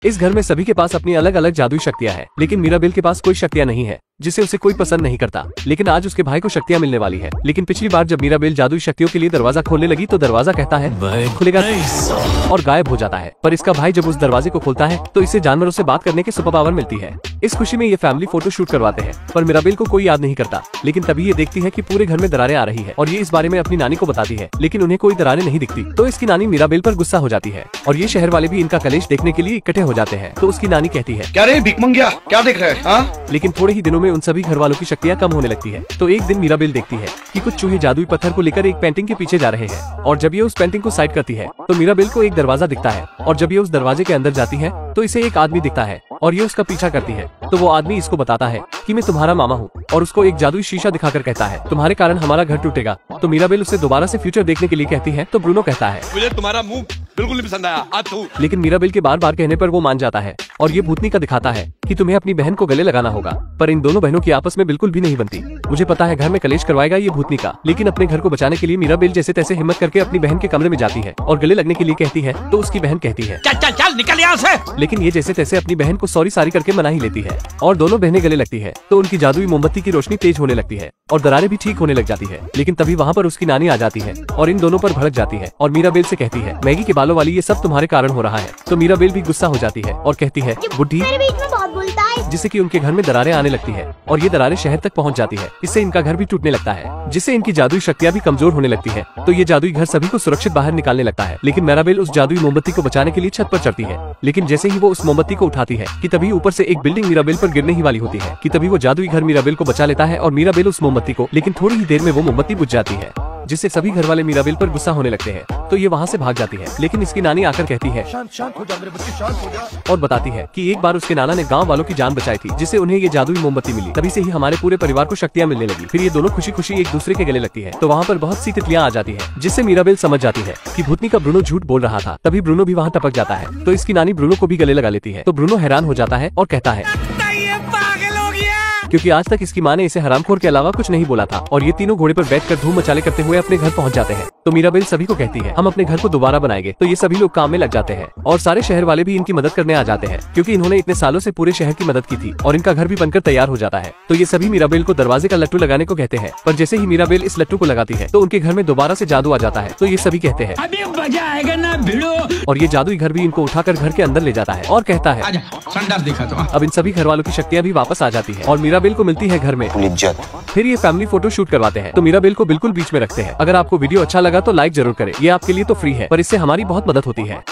इस घर में सभी के पास अपनी अलग अलग जादुई शक्तियां हैं, लेकिन मीराबेल के पास कोई शक्तियां नहीं है जिसे उसे कोई पसंद नहीं करता। लेकिन आज उसके भाई को शक्तियां मिलने वाली है। लेकिन पिछली बार जब मीराबेल जादुई शक्तियों के लिए दरवाजा खोलने लगी तो दरवाजा कहता है खुलेगा और गायब हो जाता है। पर इसका भाई जब उस दरवाजे को खोलता है तो इसे जानवरों से बात करने की सुपर पावर मिलती है। इस खुशी में ये फैमिली फोटो शूट करवाते हैं, पर मीराबेल को कोई याद नहीं करता। लेकिन तभी ये देखती है कि पूरे घर में दरारें आ रही है और ये इस बारे में अपनी नानी को बताती है, लेकिन उन्हें कोई दरारें नहीं दिखती। तो इसकी नानी मीराबेल पर गुस्सा हो जाती है और ये शहर वाले भी इनका कलेश देखने के लिए इकट्ठे हो जाते हैं। तो उसकी नानी कहती है, क्या रे भिख मंगिया, क्या देख रहे हैं? लेकिन थोड़े ही दिनों में उन सभी घर वालों की शक्तियां कम होने लगती है। तो एक दिन मीराबेल देखती है कि कुछ चूहे जादुई पत्थर को लेकर एक पेंटिंग के पीछे जा रहे हैं और जब ये उस पेंटिंग को साइड करती है तो मीराबेल को एक दरवाजा दिखता है और जब ये उस दरवाजे के अंदर जाती है तो इसे एक आदमी दिखता है और ये उसका पीछा करती है। तो वो आदमी इसको बताता है कि मैं तुम्हारा मामा हूँ और उसको एक जादुई शीशा दिखाकर कहता है तुम्हारे कारण हमारा घर टूटेगा। तो मीराबेल उसे दोबारा से फ्यूचर देखने के लिए कहती है तो ब्रूनो कहता है मुझे तुम्हारा मुंह बिल्कुल नहीं पसंद आया। लेकिन मीराबेल के बार बार कहने पर वो मान जाता है और ये भूतनी का दिखाता है कि तुम्हें अपनी बहन को गले लगाना होगा। पर इन दोनों बहनों की आपस में बिल्कुल भी नहीं बनती। मुझे पता है घर में कलेश करवाएगा ये भूतनी का, लेकिन अपने घर को बचाने के लिए मीराबेल जैसे तैसे हिम्मत करके अपनी बहन के कमरे में जाती है और गले लगने के लिए कहती है। तो उसकी बहन कहती है चल चल चल निकल यहाँ से। लेकिन ये जैसे तैसे अपनी बहन को सॉरी सारी करके मना ही लेती है और दोनों बहनें गले लगती है। तो उनकी जादुई मोमबत्ती की रोशनी तेज होने लगती है और दरारें भी ठीक होने लग जाती है। लेकिन तभी वहाँ पर उसकी नानी आ जाती है और इन दोनों पर भड़क जाती है और मीराबेल से कहती है मैगी के बालों वाली ये सब तुम्हारे कारण हो रहा है। तो मीराबेल भी गुस्सा हो जाती है और कहती है बुढ़ी, जिससे कि उनके घर में दरारें आने लगती है और ये दरारें शहर तक पहुंच जाती है। इससे इनका घर भी टूटने लगता है, जिससे इनकी जादुई शक्तियां भी कमजोर होने लगती है। तो ये जादुई घर सभी को सुरक्षित बाहर निकालने लगता है। लेकिन मीराबेल उस जादुई मोमबत्ती को बचाने के लिए छत पर चढ़ती है। लेकिन जैसे ही वो उस मोमबत्ती को उठाती है कि तभी ऊपर से एक बिल्डिंग मीराबेल पर गिरने ही वाली होती है कि तभी वो जादुई घर मीराबेल को बचा लेता है और मीराबेल उस मोमबत्ती को, लेकिन थोड़ी ही देर में वो मोमबत्ती बुझ जाती है, जिससे सभी घर वाले मीराबेल पर गुस्सा होने लगते हैं। तो ये वहाँ से भाग जाती है। लेकिन इसकी नानी आकर कहती है शांत हो जा मेरे बच्चे, शांत हो जा। और बताती है कि एक बार उसके नाना ने गांव वालों की जान बचाई थी, जिससे उन्हें ये जादुई मोमबत्ती मिली। तभी से ही हमारे पूरे परिवार को शक्तियां मिलने लगी। फिर ये दोनों खुशी खुशी एक दूसरे के गले लगती है। तो वहाँ पर बहुत सी तितलियां आ जाती है, जिससे मीराबेल समझ जाती है कि भूतनी का ब्रूनो झूठ बोल रहा था। तभी ब्रूनो भी वहाँ टपक जाता है। तो इसकी नानी ब्रूनो को भी गले लगा लेती है। तो ब्रूनो हैरान हो जाता है और कहता है क्योंकि आज तक इसकी माँ ने इसे हरामखोर के अलावा कुछ नहीं बोला था। और ये तीनों घोड़े पर बैठकर धूम मचाले करते हुए अपने घर पहुंच जाते हैं। तो मीराबेल सभी को कहती है हम अपने घर को दोबारा बनाएंगे। तो ये सभी लोग काम में लग जाते हैं और सारे शहर वाले भी इनकी मदद करने आ जाते हैं, क्योंकि इन्होंने इतने सालों से पूरे शहर की मदद की थी और इनका घर भी बनकर तैयार हो जाता है। तो ये सभी मीराबेल को दरवाजे का लट्टू लगाने को कहते हैं। पर जैसे ही मीराबेल इस लट्टू को लगाती है तो उनके घर में दोबारा से जादू आ जाता है। तो ये सभी कहते हैं अभी मजा आएगा ना भिड़ो। और ये जादुई घर भी इनको उठाकर घर के अंदर ले जाता है और कहता है अब इन सभी घर वालों की शक्तियाँ भी वापस आ जाती है और मीराबेल को मिलती है घर में इज्जत। फिर ये फैमिली फोटो शूट करवाते हैं। तो मीराबेल को बिल्कुल बीच में रखते हैं। अगर आपको वीडियो अच्छा लगा तो लाइक जरूर करें, ये आपके लिए तो फ्री है पर इससे हमारी बहुत मदद होती है।